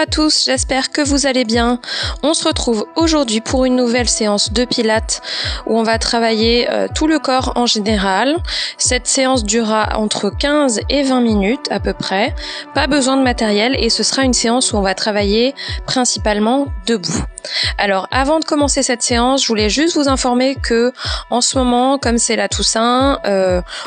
à tous, j'espère que vous allez bien. On se retrouve aujourd'hui pour une nouvelle séance de pilates où on va travailler tout le corps en général. Cette séance durera entre 15 et 20 minutes à peu près. Pas besoin de matériel et ce sera une séance où on va travailler principalement debout. Alors avant de commencer cette séance, je voulais juste vous informer que en ce moment, comme c'est la Toussaint,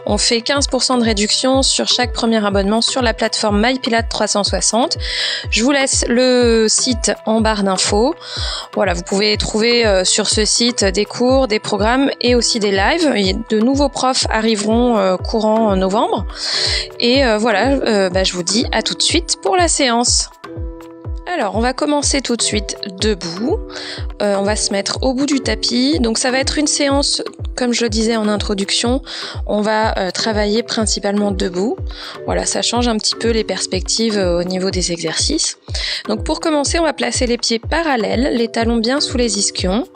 on fait 15% de réduction sur chaque premier abonnement sur la plateforme MyPilates 360. Je vous laisse le site en barre d'infos. Voilà, vous pouvez trouver sur ce site des cours, des programmes et aussi des lives. De nouveaux profs arriveront courant novembre. Et je vous dis à tout de suite pour la séance. Alors, on va commencer tout de suite debout. On va se mettre au bout du tapis. Donc, ça va être une séance, comme je le disais en introduction, on va travailler principalement debout. Voilà, ça change un petit peu les perspectives au niveau des exercices. Donc, pour commencer, on va placer les pieds parallèles, les talons bien sous les ischions.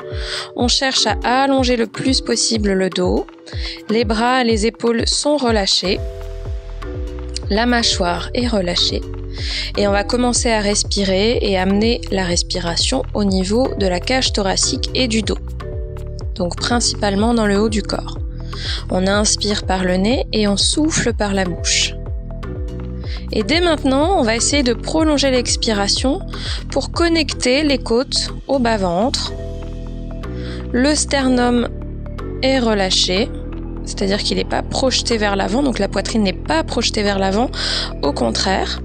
On cherche à allonger le plus possible le dos. Les bras et les épaules sont relâchés. La mâchoire est relâchée. Et on va commencer à respirer et amener la respiration au niveau de la cage thoracique et du dos. Donc principalement dans le haut du corps. On inspire par le nez et on souffle par la bouche. Et dès maintenant, on va essayer de prolonger l'expiration pour connecter les côtes au bas-ventre. Le sternum est relâché. C'est-à-dire qu'il n'est pas projeté vers l'avant, donc la poitrine n'est pas projetée vers l'avant, au contraire.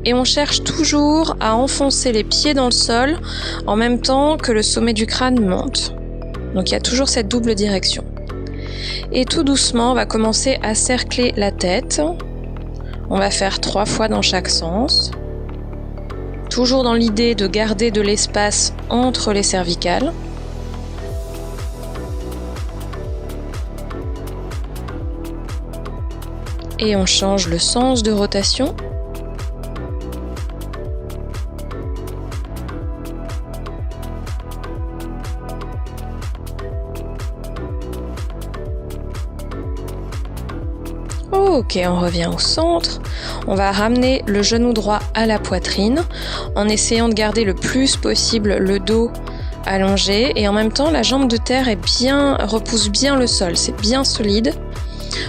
Et on cherche toujours à enfoncer les pieds dans le sol en même temps que le sommet du crâne monte. Donc il y a toujours cette double direction. Et tout doucement, on va commencer à cercler la tête. On va faire 3 fois dans chaque sens. Toujours dans l'idée de garder de l'espace entre les cervicales. Et on change le sens de rotation. Ok, on revient au centre. On va ramener le genou droit à la poitrine en essayant de garder le plus possible le dos allongé et en même temps la jambe de terre repousse bien le sol, c'est bien solide.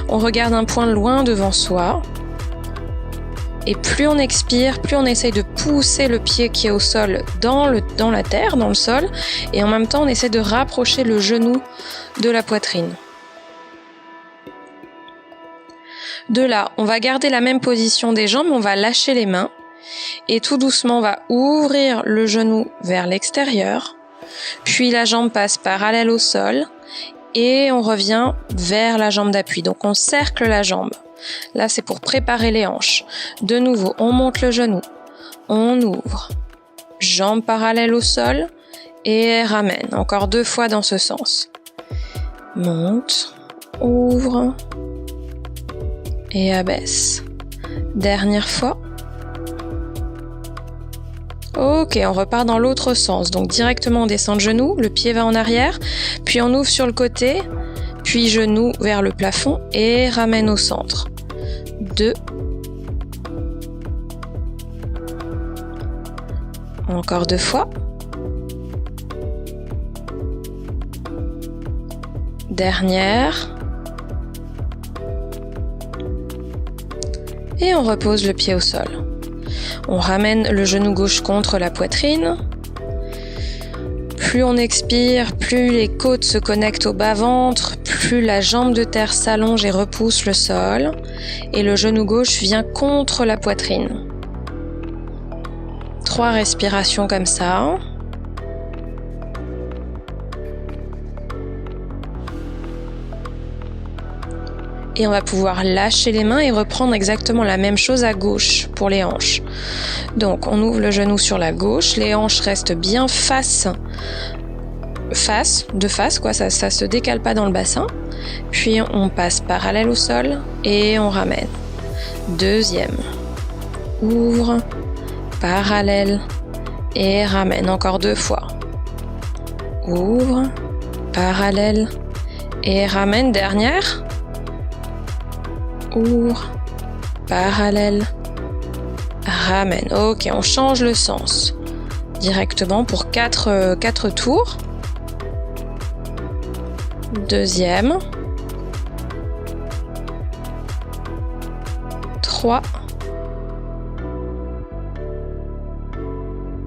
On regarde un point loin devant soi. Et plus on expire, plus on essaye de pousser le pied qui est au sol dans la terre, dans le sol. Et en même temps, on essaie de rapprocher le genou de la poitrine. De là, on va garder la même position des jambes, on va lâcher les mains. Et tout doucement, on va ouvrir le genou vers l'extérieur. Puis la jambe passe parallèle au sol. Et on revient vers la jambe d'appui. Donc on cercle la jambe. Là, c'est pour préparer les hanches. De nouveau, on monte le genou. On ouvre. Jambe parallèle au sol. Et ramène. Encore 2 fois dans ce sens. Monte. Ouvre. Et abaisse. Dernière fois. Ok, on repart dans l'autre sens. Donc directement on descend le genou, le pied va en arrière, puis on ouvre sur le côté, puis genou vers le plafond et ramène au centre. 2. Encore 2 fois. Dernière. Et on repose le pied au sol. On ramène le genou gauche contre la poitrine. Plus on expire, plus les côtes se connectent au bas-ventre, plus la jambe de terre s'allonge et repousse le sol. Et le genou gauche vient contre la poitrine. 3 respirations comme ça. Et on va pouvoir lâcher les mains et reprendre exactement la même chose à gauche pour les hanches. Donc on ouvre le genou sur la gauche, les hanches restent bien face, quoi, ça se décale pas dans le bassin. Puis on passe parallèle au sol et on ramène. 2e. Ouvre, parallèle et ramène. Encore 2 fois. Ouvre, parallèle et ramène. Dernière. Ouvre, parallèle, ramène. Ok, on change le sens directement pour 4 tours. Deuxième. 3.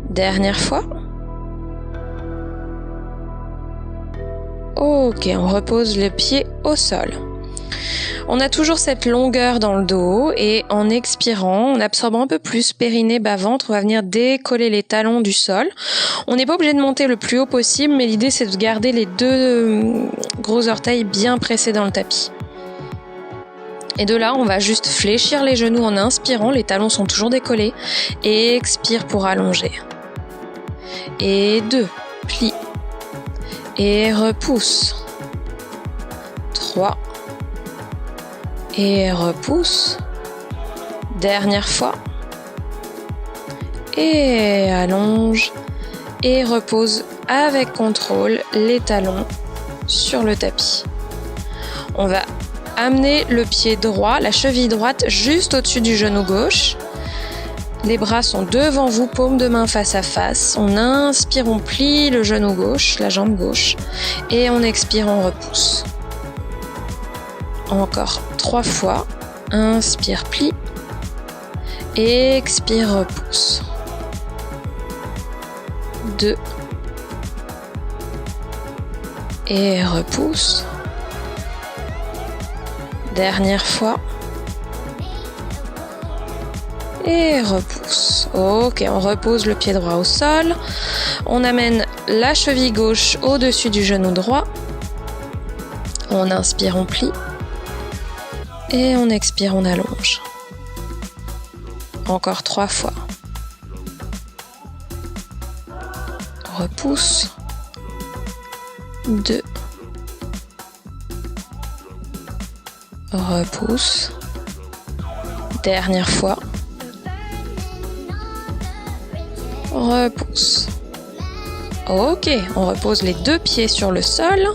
Dernière fois. Ok, on repose le pied au sol. On a toujours cette longueur dans le dos et en expirant, en absorbant un peu plus périnée, bas-ventre, on va venir décoller les talons du sol. On n'est pas obligé de monter le plus haut possible, mais l'idée c'est de garder les 2 gros orteils bien pressés dans le tapis. Et de là, on va juste fléchir les genoux en inspirant, les talons sont toujours décollés, et expire pour allonger. Et 2, plie, et repousse. 3, et repousse. Dernière fois. Et allonge. Et repose avec contrôle les talons sur le tapis. On va amener le pied droit, la cheville droite juste au-dessus du genou gauche. Les bras sont devant vous, paume de main face à face. On inspire, on plie le genou gauche, la jambe gauche. Et on expire, on repousse. Encore 3 fois. Inspire, plie. Expire, repousse. 2. Et repousse. Dernière fois. Et repousse. Ok, on repose le pied droit au sol. On amène la cheville gauche au-dessus du genou droit. On inspire, on plie. Et on expire, on allonge. Encore 3 fois. Repousse. 2. Repousse. Dernière fois. Repousse. Ok, on repose les 2 pieds sur le sol.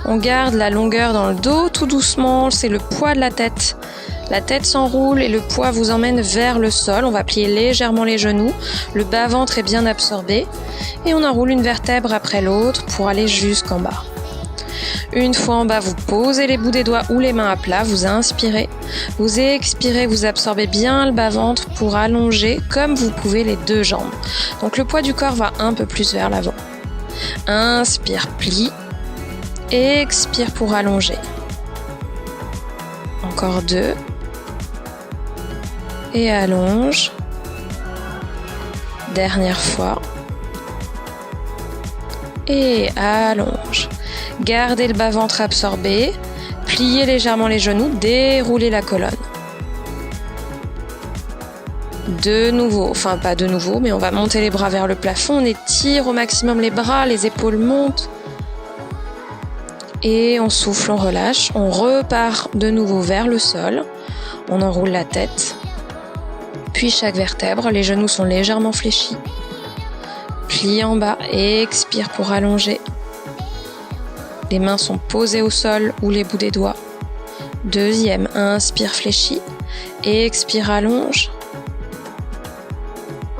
On garde la longueur dans le dos, tout doucement, c'est le poids de la tête. La tête s'enroule et le poids vous emmène vers le sol. On va plier légèrement les genoux, le bas-ventre est bien absorbé et on enroule une vertèbre après l'autre pour aller jusqu'en bas. Une fois en bas, vous posez les bouts des doigts ou les mains à plat, vous inspirez, vous expirez, vous absorbez bien le bas-ventre pour allonger comme vous pouvez les 2 jambes. Donc le poids du corps va un peu plus vers l'avant. Inspire, plie. Expire pour allonger. Encore 2. Et allonge. Dernière fois. Et allonge. Gardez le bas-ventre absorbé. Pliez légèrement les genoux. Déroulez la colonne. De nouveau, enfin pas de nouveau, mais on va monter les bras vers le plafond. On étire au maximum les bras, les épaules montent. Et on souffle, on relâche, on repart de nouveau vers le sol, on enroule la tête, puis chaque vertèbre, les genoux sont légèrement fléchis, plie en bas et expire pour allonger. Les mains sont posées au sol ou les bouts des doigts. Deuxième, inspire, fléchis, et expire, allonge.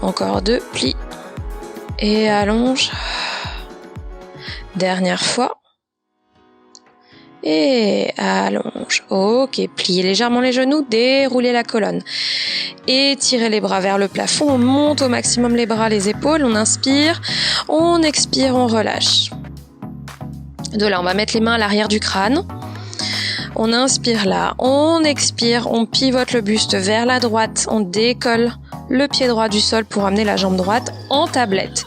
Encore 2, plie et allonge. Dernière fois. Et allonge. Ok, pliez légèrement les genoux, déroulez la colonne. Étirez les bras vers le plafond, on monte au maximum les bras, les épaules, on inspire, on expire, on relâche. De là, on va mettre les mains à l'arrière du crâne. On inspire là, on expire, on pivote le buste vers la droite, on décolle le pied droit du sol pour amener la jambe droite en tablette.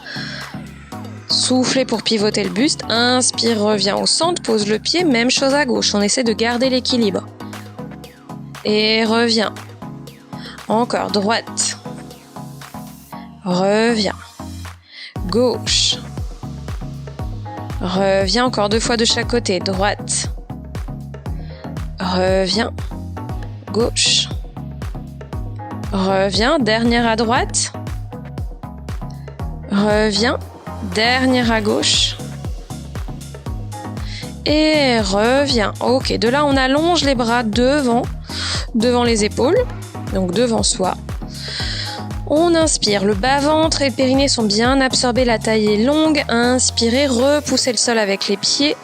Soufflez pour pivoter le buste, inspire, revient au centre, pose le pied, même chose à gauche, on essaie de garder l'équilibre. Et revient. Encore, droite. Revient. Gauche. Revient encore 2 fois de chaque côté, droite. Revient. Gauche. Revient, dernière à droite. Revient. Dernière à gauche. Et revient. Ok, de là on allonge les bras devant les épaules, donc devant soi. On inspire, le bas-ventre et le périnée sont bien absorbés, la taille est longue. Inspirez, repoussez le sol avec les pieds.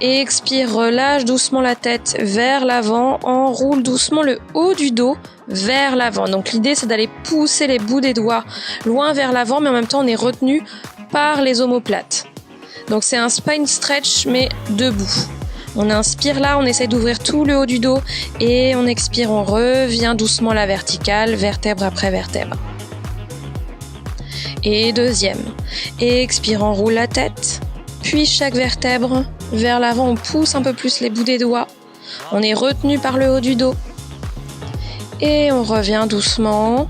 Expire, relâche doucement la tête vers l'avant, enroule doucement le haut du dos vers l'avant. Donc l'idée c'est d'aller pousser les bouts des doigts loin vers l'avant, mais en même temps on est retenu par les omoplates. Donc c'est un spine stretch mais debout. On inspire là, on essaie d'ouvrir tout le haut du dos et on expire, on revient doucement à la verticale, vertèbre après vertèbre. Et deuxième. Expire, on roule la tête, puis chaque vertèbre vers l'avant, on pousse un peu plus les bouts des doigts. On est retenu par le haut du dos. Et on revient doucement,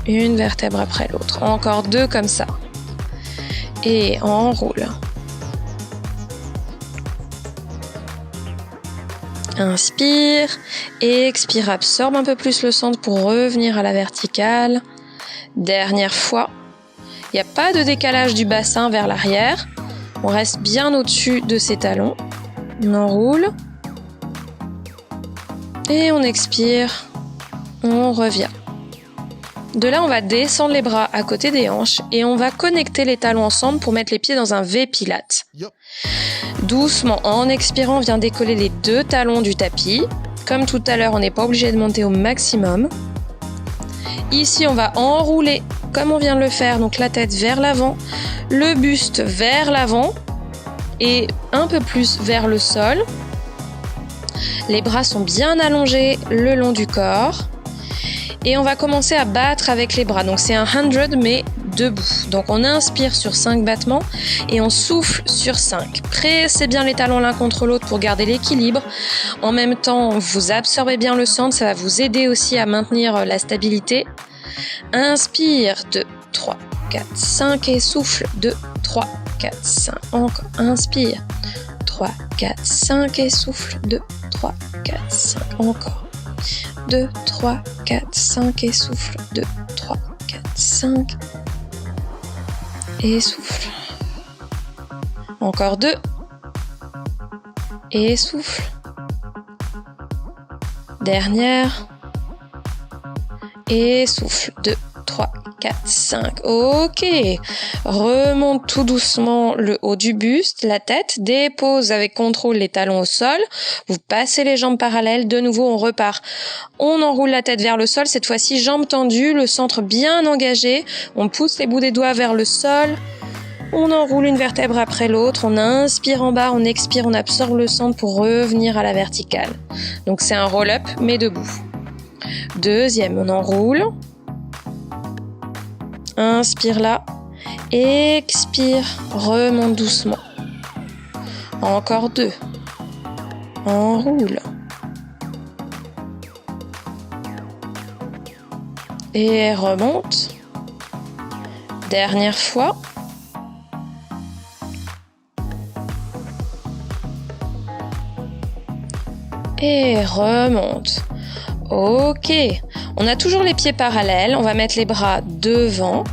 une vertèbre après l'autre. Encore deux comme ça. Et on roule. Inspire, expire, absorbe un peu plus le centre pour revenir à la verticale. Dernière fois. Il n'y a pas de décalage du bassin vers l'arrière. On reste bien au-dessus de ses talons. On enroule. Et on expire. On revient. De là, on va descendre les bras à côté des hanches et on va connecter les talons ensemble pour mettre les pieds dans un V Pilates. Doucement, en expirant, on vient décoller les deux talons du tapis. Comme tout à l'heure, on n'est pas obligé de monter au maximum. Ici, on va enrouler comme on vient de le faire, donc la tête vers l'avant, le buste vers l'avant et un peu plus vers le sol. Les bras sont bien allongés le long du corps. Et on va commencer à battre avec les bras. Donc c'est un 100 mais debout. Donc on inspire sur 5 battements et on souffle sur 5. Pressez bien les talons l'un contre l'autre pour garder l'équilibre. En même temps, vous absorbez bien le centre. Ça va vous aider aussi à maintenir la stabilité. Inspire, 2, 3, 4, 5 et souffle, 2, 3, 4, 5. Encore, inspire, 3, 4, 5 et souffle, 2, 3, 4, 5. Encore. 2, 3, 4, 5 et souffle. 2, 3, 4, 5. Et souffle. Encore 2. Et souffle. Dernière. Et souffle. 2, 3, 4, 5. Ok. Remonte tout doucement le haut du buste, la tête. Dépose avec contrôle les talons au sol. Vous passez les jambes parallèles. De nouveau, on repart. On enroule la tête vers le sol. Cette fois-ci, jambes tendues, le centre bien engagé. On pousse les bouts des doigts vers le sol. On enroule une vertèbre après l'autre. On inspire en bas, on expire, on absorbe le centre pour revenir à la verticale. Donc c'est un roll-up, mais debout. Deuxième, on enroule. Inspire là. Expire, remonte doucement. Encore 2. Enroule. Et remonte. Dernière fois. Et remonte. Ok. On a toujours les pieds parallèles. On va mettre les bras devant.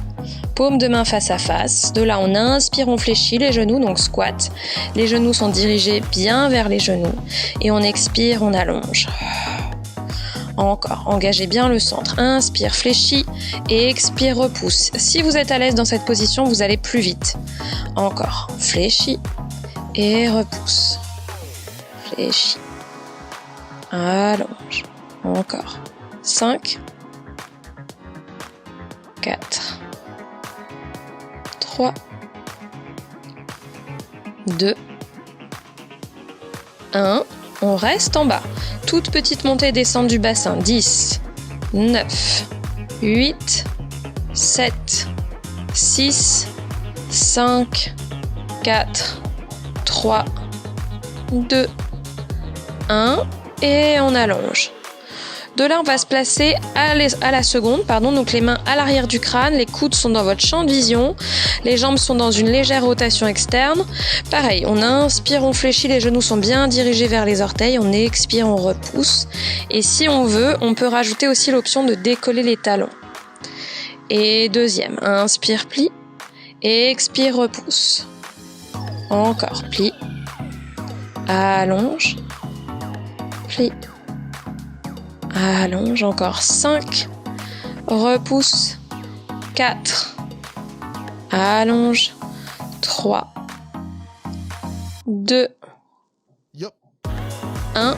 Paume de main face à face. De là, on inspire, on fléchit les genoux, donc squat. Les genoux sont dirigés bien vers les genoux. Et on expire, on allonge. Encore, engagez bien le centre. Inspire, fléchis et expire, repousse. Si vous êtes à l'aise dans cette position, vous allez plus vite. Encore, fléchis et repousse. Fléchis. Allonge. Encore. 5. 4. 3. 2. 1. On reste en bas. Toute petite montée et descente du bassin. 10. 9. 8. 7. 6. 5. 4. 3. 2. 1. Et on allonge. De là, on va se placer à la seconde, donc les mains à l'arrière du crâne, les coudes sont dans votre champ de vision, les jambes sont dans une légère rotation externe. Pareil, on inspire, on fléchit, les genoux sont bien dirigés vers les orteils, on expire, on repousse. Et si on veut, on peut rajouter aussi l'option de décoller les talons. Et deuxième, inspire, plie, expire, repousse. Encore, plie, allonge, plie. Allonge, encore 5, repousse 4. Allonge. 3. 2. 1.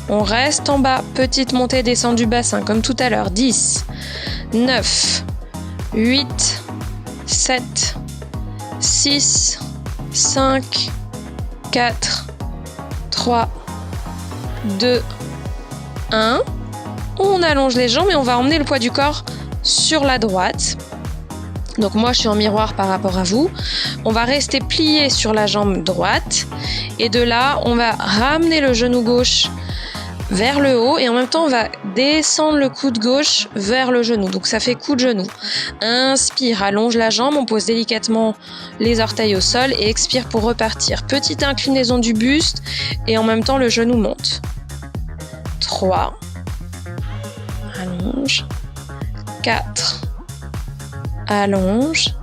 On reste en bas. Petite montée descente du bassin comme tout à l'heure. 10. 9. 8. 7. 6. 5. 4. 3. 2. 1. On allonge les jambes et on va emmener le poids du corps sur la droite. Donc moi je suis en miroir par rapport à vous. On va rester plié sur la jambe droite et de là on va ramener le genou gauche vers le haut et en même temps on va descendre le coude gauche vers le genou. Donc ça fait coup de genou. Inspire, allonge la jambe, on pose délicatement les orteils au sol et expire pour repartir. Petite inclinaison du buste et en même temps le genou monte. 3. Allonge. 4. Allonge.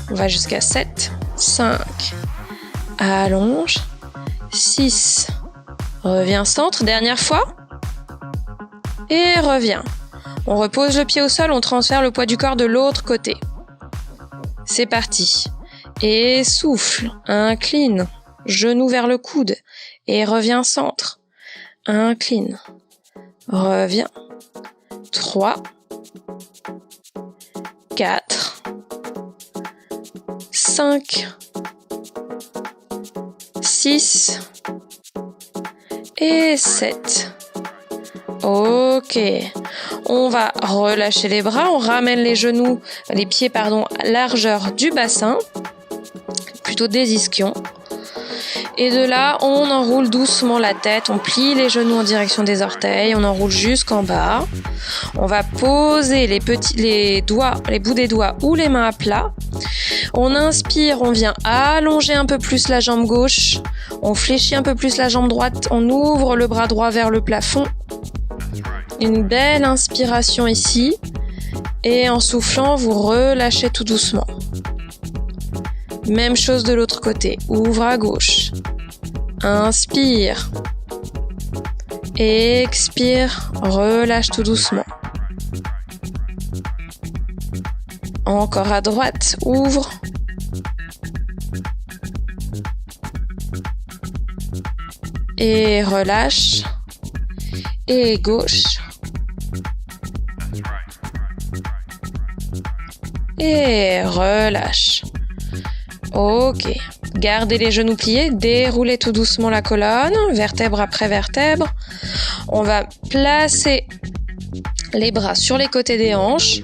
On va jusqu'à 7. 5. Allonge. 6. Reviens centre. Dernière fois. Et reviens. On repose le pied au sol. On transfère le poids du corps de l'autre côté. C'est parti. Et souffle. Incline. Genou vers le coude. Et reviens centre. Incline. Reviens. 3. 4. 5. 6. Et 7. Ok. On va relâcher les bras. On ramène les pieds, à largeur du bassin. Plutôt des ischions. Et de là, on enroule doucement la tête, on plie les genoux en direction des orteils, on enroule jusqu'en bas. On va poser les bouts des doigts ou les mains à plat. On inspire, on vient allonger un peu plus la jambe gauche. On fléchit un peu plus la jambe droite, on ouvre le bras droit vers le plafond. Une belle inspiration ici. Et en soufflant, vous relâchez tout doucement. Même chose de l'autre côté. Ouvre à gauche. Inspire. Expire. Relâche tout doucement. Encore à droite. Ouvre. Et relâche. Et gauche. Et relâche. Ok. Gardez les genoux pliés, déroulez tout doucement la colonne, vertèbre après vertèbre. On va placer les bras sur les côtés des hanches.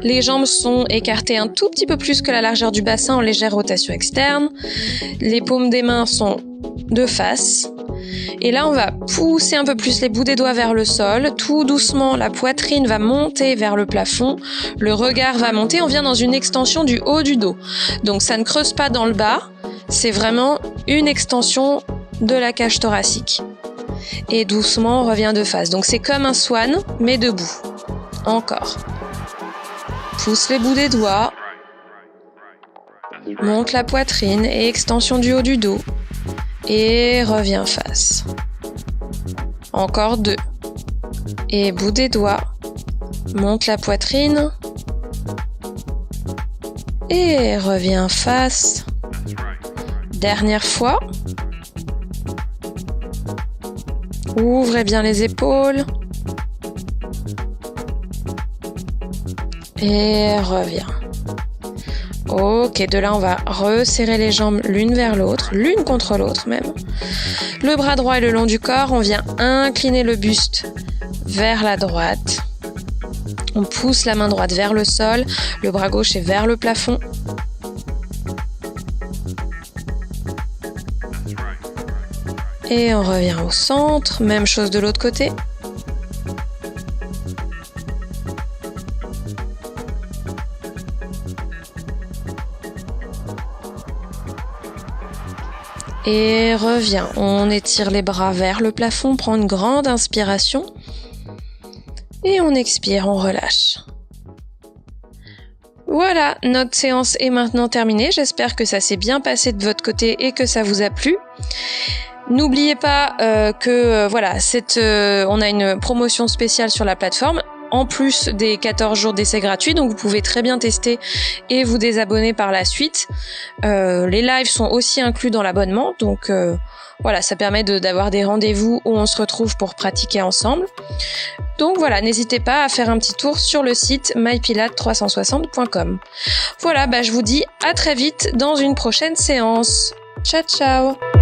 Les jambes sont écartées un tout petit peu plus que la largeur du bassin en légère rotation externe. Les paumes des mains sont de face. Et là, on va pousser un peu plus les bouts des doigts vers le sol. Tout doucement, la poitrine va monter vers le plafond. Le regard va monter. On vient dans une extension du haut du dos. Donc, ça ne creuse pas dans le bas. C'est vraiment une extension de la cage thoracique. Et doucement, on revient de face. Donc, c'est comme un swan, mais debout. Encore. Pousse les bouts des doigts. Monte la poitrine et extension du haut du dos. Et reviens face. Encore 2. Et bout des doigts. Monte la poitrine. Et reviens face. Dernière fois. Ouvrez bien les épaules. Et reviens. Ok, de là on va resserrer les jambes l'une vers l'autre, l'une contre l'autre même. Le bras droit est le long du corps, on vient incliner le buste vers la droite. On pousse la main droite vers le sol, le bras gauche est vers le plafond. Et on revient au centre, même chose de l'autre côté. Et reviens. On étire les bras vers le plafond, prend une grande inspiration. Et on expire, on relâche. Voilà, notre séance est maintenant terminée. J'espère que ça s'est bien passé de votre côté et que ça vous a plu. N'oubliez pas on a une promotion spéciale sur la plateforme. en plus des 14 jours d'essai gratuit, donc vous pouvez très bien tester et vous désabonner par la suite. Les lives sont aussi inclus dans l'abonnement, donc voilà, ça permet d'avoir des rendez-vous où on se retrouve pour pratiquer ensemble. Donc voilà, n'hésitez pas à faire un petit tour sur le site mypilates360.com. Voilà, je vous dis à très vite dans une prochaine séance. Ciao ciao!